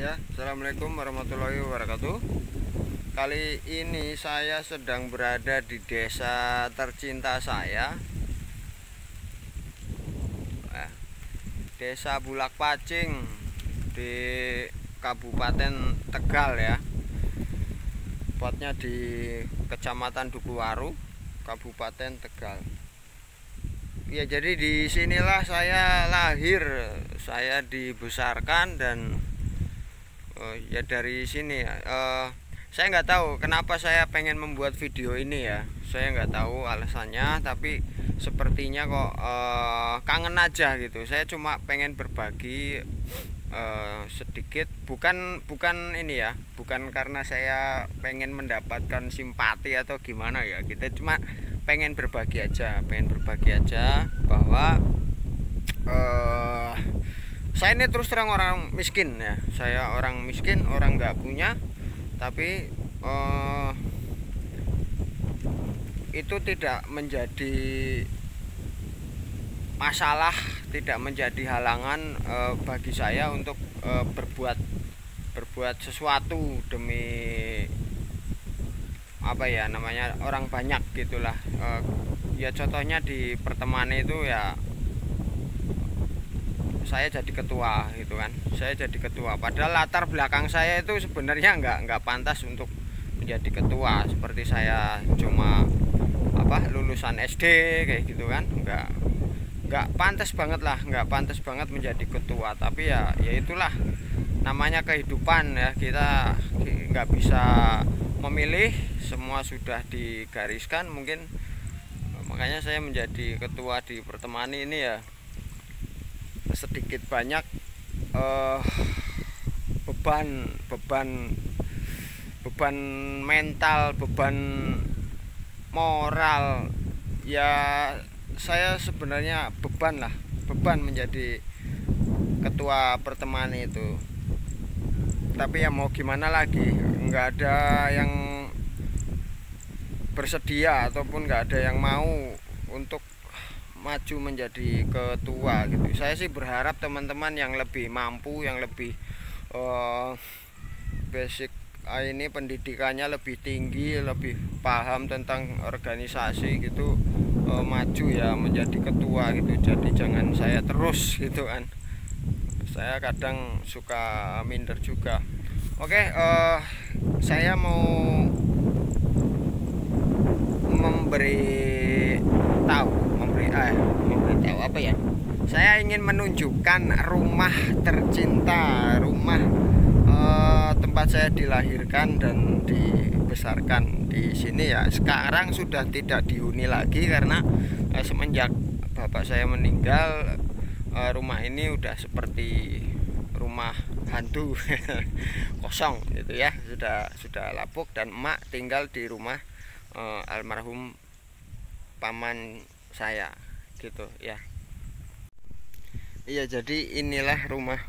Ya, assalamualaikum warahmatullahi wabarakatuh. Kali ini saya sedang berada di desa tercinta saya, Desa Bulak Pacing di Kabupaten Tegal ya. Tepatnya di Kecamatan Dukuhwaru, Kabupaten Tegal. Ya, jadi di sinilah saya lahir, saya dibesarkan dan ya dari sini ya. Saya nggak tahu kenapa saya pengen membuat video ini ya. Saya nggak tahu alasannya, tapi sepertinya kok kangen aja gitu. Saya cuma pengen berbagi sedikit, bukan ini ya, bukan karena saya pengen mendapatkan simpati atau gimana ya. Kita cuma pengen berbagi aja bahwa saya ini terus terang orang miskin ya. Saya orang miskin, orang nggak punya, tapi itu tidak menjadi masalah, tidak menjadi halangan bagi saya untuk berbuat sesuatu demi apa ya namanya, orang banyak gitulah. Ya contohnya di pertemanan itu ya, saya jadi ketua gitu kan. Saya jadi ketua, padahal latar belakang saya itu sebenarnya nggak pantas untuk menjadi ketua. Seperti saya cuma lulusan SD kayak gitu kan, nggak pantas banget lah, nggak pantas banget menjadi ketua. Tapi ya itulah namanya kehidupan ya. Kita nggak bisa memilih, semua sudah digariskan mungkin. Makanya saya menjadi ketua di pertemanan ini ya. Sedikit banyak beban mental, beban moral ya. Saya sebenarnya beban menjadi ketua pertemanan itu. Tapi ya mau gimana lagi, nggak ada yang bersedia ataupun nggak ada yang mau untuk maju menjadi ketua gitu. Saya sih berharap teman-teman yang lebih mampu, yang lebih basic ini pendidikannya lebih tinggi, lebih paham tentang organisasi gitu, maju ya menjadi ketua gitu. Jadi jangan saya terus gitu kan. Saya kadang suka minder juga. Oke, saya mau memberitahu apa ya? Saya ingin menunjukkan rumah tercinta, rumah tempat saya dilahirkan dan dibesarkan di sini ya. Sekarang sudah tidak dihuni lagi karena semenjak bapak saya meninggal, rumah ini udah seperti rumah hantu kosong gitu ya, sudah lapuk. Dan emak tinggal di rumah almarhum paman saya gitu ya. Iya, jadi inilah rumah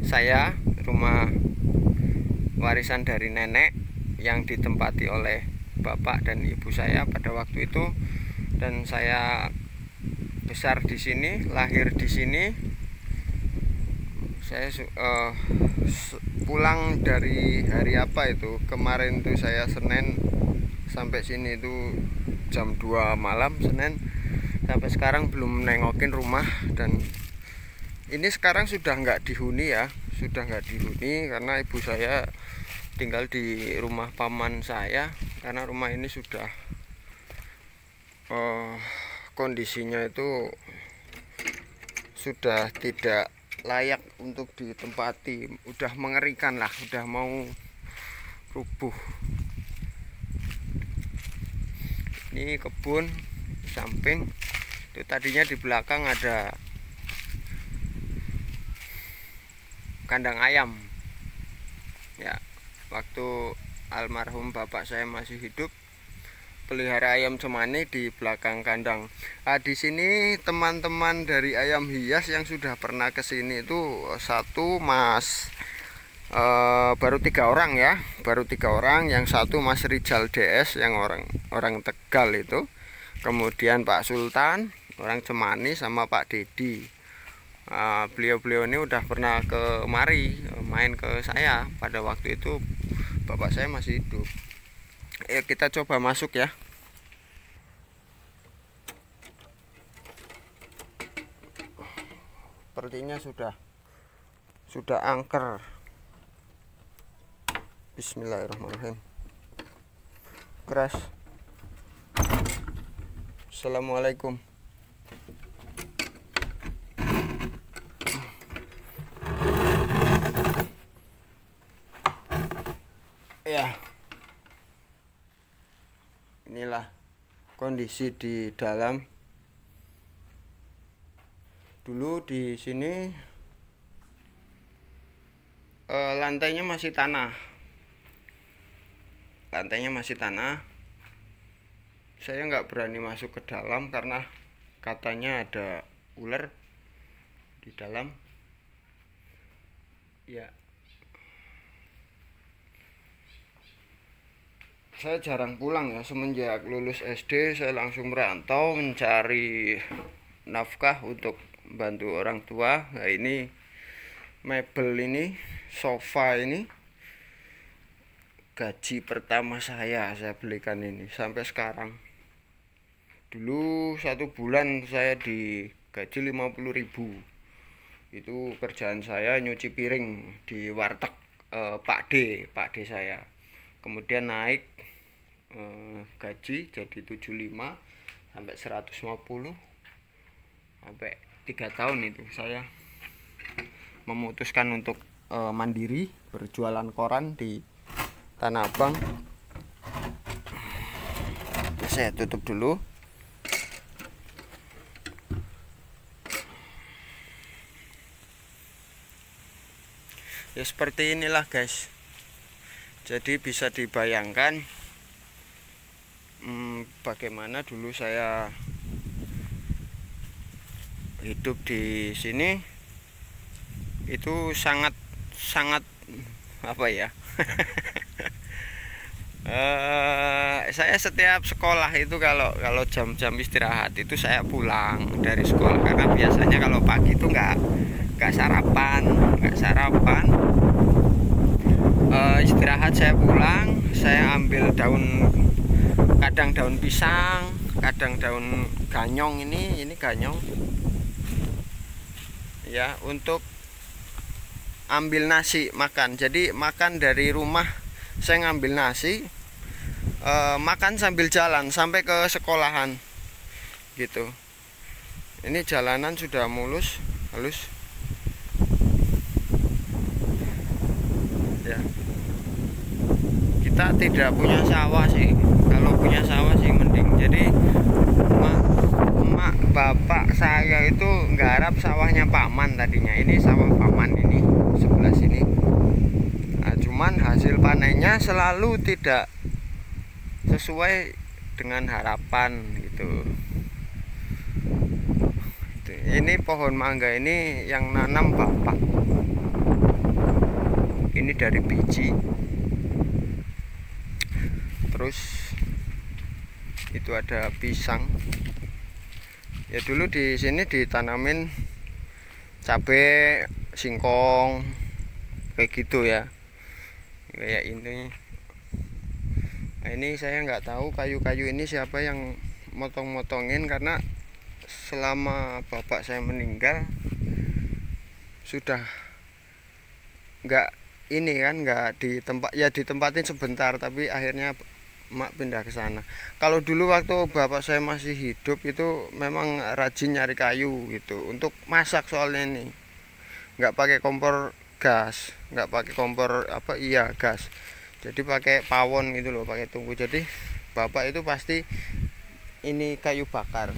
saya, rumah warisan dari nenek yang ditempati oleh bapak dan ibu saya pada waktu itu. Dan saya besar di sini, lahir di sini. Saya pulang dari hari apa itu kemarin tuh, saya Senin sampai sini itu jam 2 malam Senin. Sampai sekarang belum nengokin rumah. Dan ini sekarang sudah nggak dihuni ya, sudah nggak dihuni karena ibu saya tinggal di rumah paman saya. Karena rumah ini sudah kondisinya itu sudah tidak layak untuk ditempati, udah mengerikan lah, udah mau rubuh. Ini kebun samping itu, tadinya di belakang ada kandang ayam ya. Waktu almarhum bapak saya masih hidup, pelihara ayam cemani di belakang kandang. Di sini teman-teman dari ayam hias yang sudah pernah ke sini itu satu Mas, baru 3 orang ya, baru 3 orang. Yang satu Mas Rijal DS yang orang Tegal itu. Kemudian Pak Sultan orang Cemani sama Pak Dedi. Beliau-beliau ini udah pernah kemari main ke saya pada waktu itu bapak saya masih hidup. Kita coba masuk ya. Sepertinya sudah angker. Bismillahirrahmanirrahim. Keras. Assalamualaikum. Ya, inilah kondisi di dalam. Dulu di sini lantainya masih tanah. Saya nggak berani masuk ke dalam karena katanya ada ular di dalam. Ya, saya jarang pulang ya. Semenjak lulus SD saya langsung merantau mencari nafkah untuk bantu orang tua. Nah, ini mebel ini, sofa ini gaji pertama saya belikan ini sampai sekarang. Dulu 1 bulan saya digaji 50.000. Itu kerjaan saya nyuci piring di warteg Pak D saya. Kemudian naik gaji jadi 75 sampai 150, sampai 3 tahun itu saya memutuskan untuk mandiri berjualan koran di Tanah Abang. Saya tutup dulu. Ya seperti inilah guys. Jadi bisa dibayangkan bagaimana dulu saya hidup di sini. Itu sangat apa ya? Saya setiap sekolah itu kalau jam-jam istirahat itu saya pulang dari sekolah, karena biasanya kalau pagi itu nggak sarapan. Istirahat saya pulang, saya ambil kadang daun pisang, kadang daun ganyong, ini ganyong ya, untuk ambil nasi makan. Jadi makan dari rumah, saya ngambil nasi, makan sambil jalan sampai ke sekolahan gitu. Ini jalanan sudah halus ya. Kita tidak punya sawah sih. Kalau punya sawah sih mending. Jadi emak bapak saya itu nggarap sawahnya paman tadinya. Ini sawah paman ini sebelah sini. Nah, cuman hasil panennya selalu tidak sesuai dengan harapan gitu. Ini pohon mangga ini yang nanam bapak. Ini dari biji. Terus itu ada pisang. Ya dulu di sini ditanamin cabai, singkong, kayak gitu ya. Kayak ini. Nah, ini saya nggak tahu kayu-kayu ini siapa yang motong-motongin, karena selama bapak saya meninggal sudah nggak ditempatin sebentar, tapi akhirnya mak pindah ke sana. Kalau dulu waktu bapak saya masih hidup itu memang rajin nyari kayu gitu untuk masak, soalnya ini nggak pakai kompor gas, gas. Jadi pakai pawon gitu loh, pakai tungku. Jadi bapak itu pasti ini kayu bakar.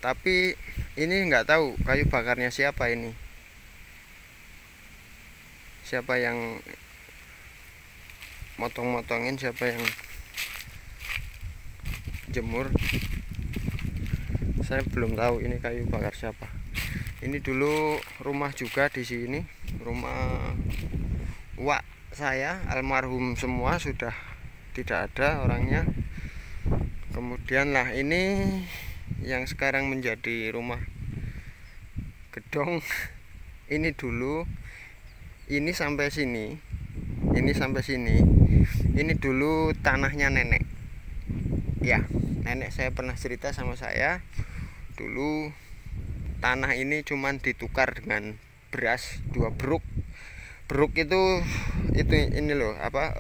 Tapi ini nggak tahu kayu bakarnya siapa ini. Siapa yang motong-motongin, siapa yang jemur, saya belum tahu ini kayu bakar siapa. Ini dulu rumah juga di sini, rumah wak saya almarhum semua, sudah tidak ada orangnya. Kemudian lah ini yang sekarang menjadi rumah gedong ini dulu, ini sampai sini, ini sampai sini, ini dulu tanahnya nenek ya. Nenek saya pernah cerita sama saya, dulu tanah ini cuman ditukar dengan beras 2 bruk. Bruk itu ini loh, apa,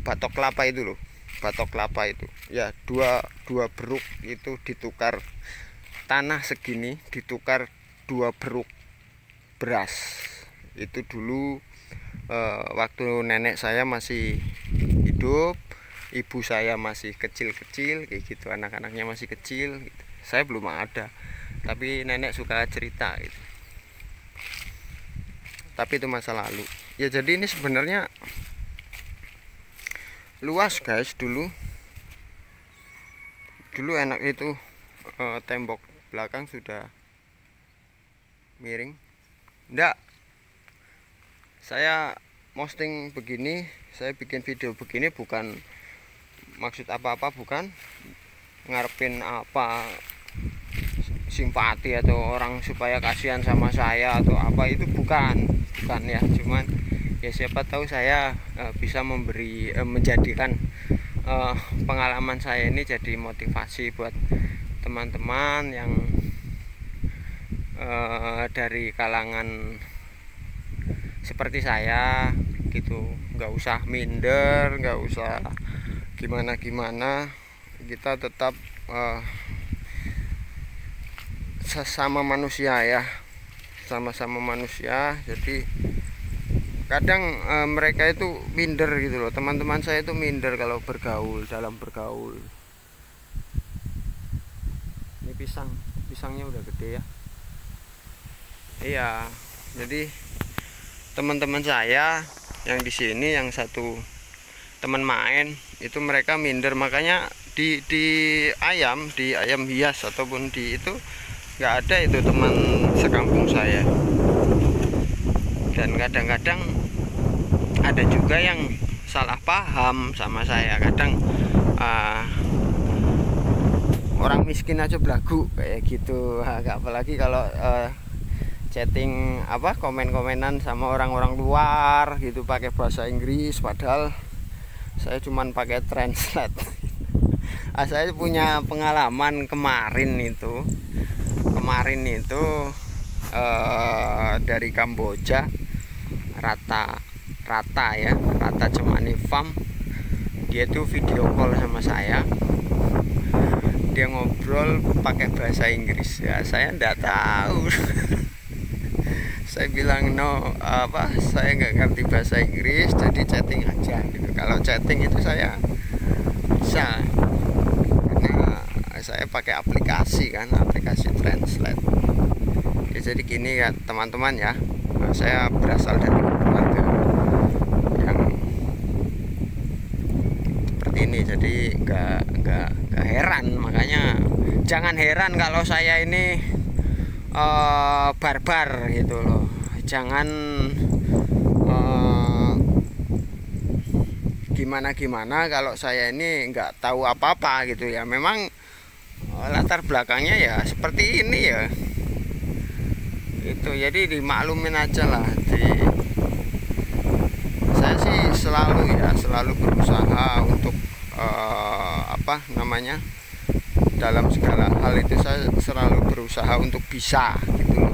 batok kelapa itu loh, batok kelapa itu ya, dua bruk itu ditukar, tanah segini ditukar 2 bruk beras. Itu dulu waktu nenek saya masih hidup, ibu saya masih kecil-kecil kayak gitu, anak-anaknya masih kecil gitu. Saya belum ada, tapi nenek suka cerita gitu. Tapi itu masa lalu ya. Jadi ini sebenarnya luas guys. Dulu enak itu, tembok belakang sudah miring. Enggak, saya posting begini, saya bikin video begini bukan maksud apa-apa, bukan ngarepin apa simpati atau orang supaya kasihan sama saya atau apa, itu bukan ya. Cuman ya siapa tahu saya bisa menjadikan pengalaman saya ini jadi motivasi buat teman-teman yang dari kalangan seperti saya gitu. Nggak usah minder, nggak usah gimana-gimana, kita tetap sesama manusia ya, sama-sama manusia. Jadi kadang mereka itu minder gitu loh, teman-teman saya itu minder kalau dalam bergaul. Ini pisangnya udah gede ya. Iya, jadi teman-teman saya yang di sini, yang satu teman main itu mereka minder, makanya di ayam hias ataupun di itu nggak ada itu teman sekampung saya. Dan kadang-kadang ada juga yang salah paham sama saya. Kadang orang miskin aja belagu kayak gitu. Apalagi kalau chatting apa, komen-komenan sama orang-orang luar gitu pakai bahasa Inggris, padahal saya cuman pakai translate. Saya punya pengalaman kemarin itu dari Kamboja, Rata ya, Rata Cemani Farm. Dia tuh video call sama saya, dia ngobrol pakai bahasa Inggris ya, saya enggak tahu. Saya bilang saya nggak ngerti bahasa Inggris, jadi chatting aja gitu. Kalau chatting itu saya bisa, karena saya pakai aplikasi translate ya. Jadi gini ya teman-teman ya, saya berasal dari keluarga yang seperti ini, jadi nggak heran. Makanya jangan heran kalau saya ini barbar gitu loh. Jangan gimana-gimana kalau saya ini nggak tahu apa-apa gitu ya. Memang latar belakangnya ya seperti ini ya. Itu jadi dimaklumin aja lah. Saya sih selalu berusaha untuk dalam segala hal itu saya selalu berusaha untuk bisa gitu loh,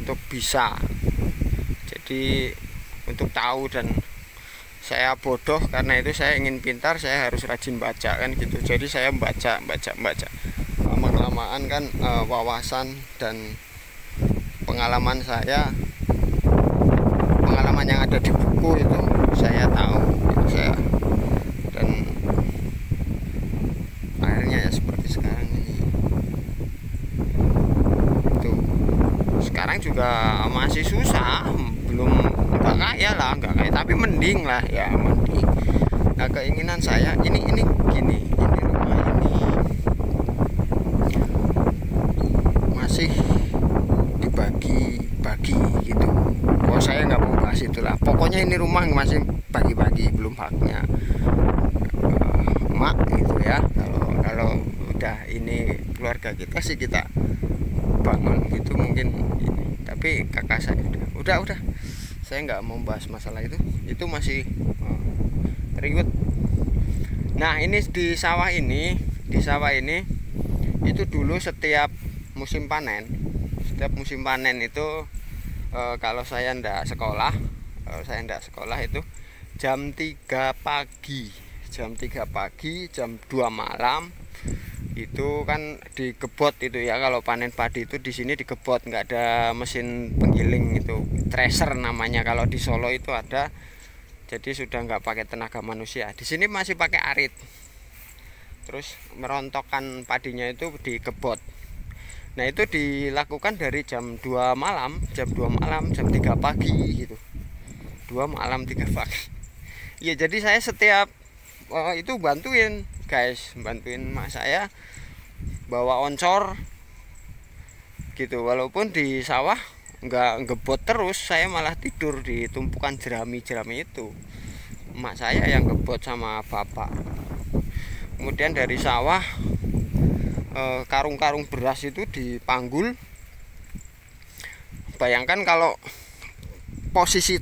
untuk bisa. Jadi untuk tahu, dan saya bodoh karena itu saya ingin pintar, saya harus rajin baca kan gitu. Jadi saya baca lama-kelamaan kan wawasan dan pengalaman yang ada di buku itu saya tahu gitu. Dan akhirnya ya seperti sekarang ini. Tuh, sekarang juga masih susah, belum nggak kaya tapi mending lah ya, mending. Nah, keinginan saya ini gini, ini rumah ini masih dibagi-bagi gitu. Oh, saya nggak mau bahas itulah. Pokoknya ini rumah masih bagi-bagi, belum haknya mak gitu ya. Kalau udah ini keluarga kita sih, kita bangun gitu mungkin ini. Tapi kakak saya udah saya nggak mau bahas masalah itu masih ribet. Nah ini di sawah ini itu dulu setiap musim panen itu kalau saya ndak sekolah itu jam 3 pagi, jam 2 malam itu kan digebot itu ya. Kalau panen padi itu di sini digebot, nggak ada mesin penggiling, itu thresher namanya. Kalau di Solo itu ada, jadi sudah nggak pakai tenaga manusia. Di sini masih pakai arit, terus merontokkan padinya itu digebot. Nah itu dilakukan dari jam 2 malam, jam 3 pagi gitu. 2 malam 3 pagi. Ya jadi saya setiap itu bantuin mak saya bawa oncor gitu. Walaupun di sawah nggak ngebot terus, saya malah tidur di tumpukan jerami itu. Mak saya yang ngebot sama bapak. Kemudian dari sawah karung-karung beras itu dipanggul. Bayangkan kalau posisi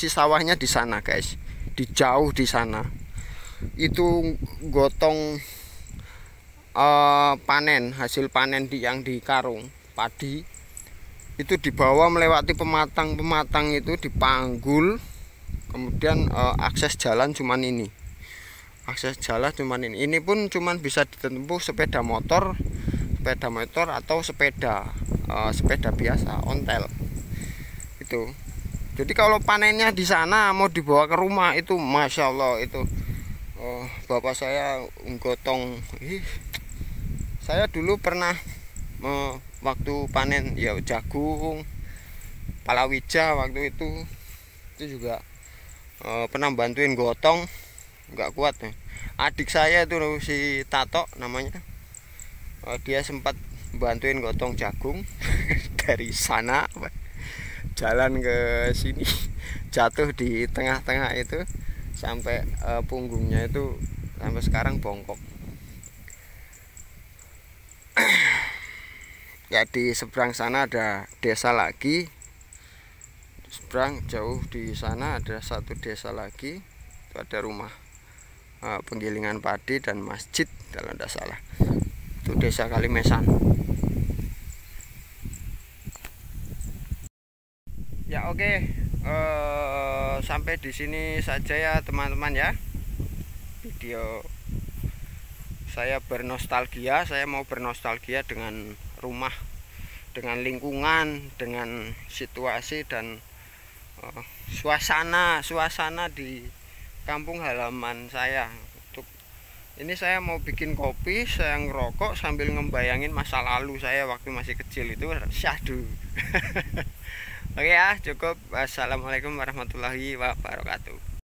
sawahnya di sana guys, jauh di sana. Itu gotong hasil panen yang di karung padi itu dibawa melewati pematang itu, dipanggul. Kemudian akses jalan cuman ini. Ini pun cuman bisa ditempuh sepeda motor atau sepeda biasa ontel itu. Jadi kalau panennya di sana mau dibawa ke rumah itu masya Allah itu. Bapak saya gotong. Saya dulu pernah waktu panen ya jagung, palawija waktu itu juga pernah bantuin gotong, nggak kuat ya. Adik saya itu si Tato namanya, dia sempat bantuin gotong jagung dari sana jalan ke sini, jatuh di tengah-tengah itu sampai punggungnya itu sampai sekarang bongkok. Ya di seberang sana ada desa lagi, seberang jauh di sana ada satu desa lagi, itu ada rumah penggilingan padi dan masjid kalau tidak salah. Itu desa Kalimesan. Ya oke. Sampai di sini saja ya teman-teman ya. Video saya bernostalgia, saya mau bernostalgia dengan rumah, dengan lingkungan, dengan situasi dan suasana di kampung halaman saya. Untuk ini saya mau bikin kopi, saya ngerokok sambil ngebayangin masa lalu saya waktu masih kecil itu syahdu. Oke ya, cukup. Wassalamualaikum warahmatullahi wabarakatuh.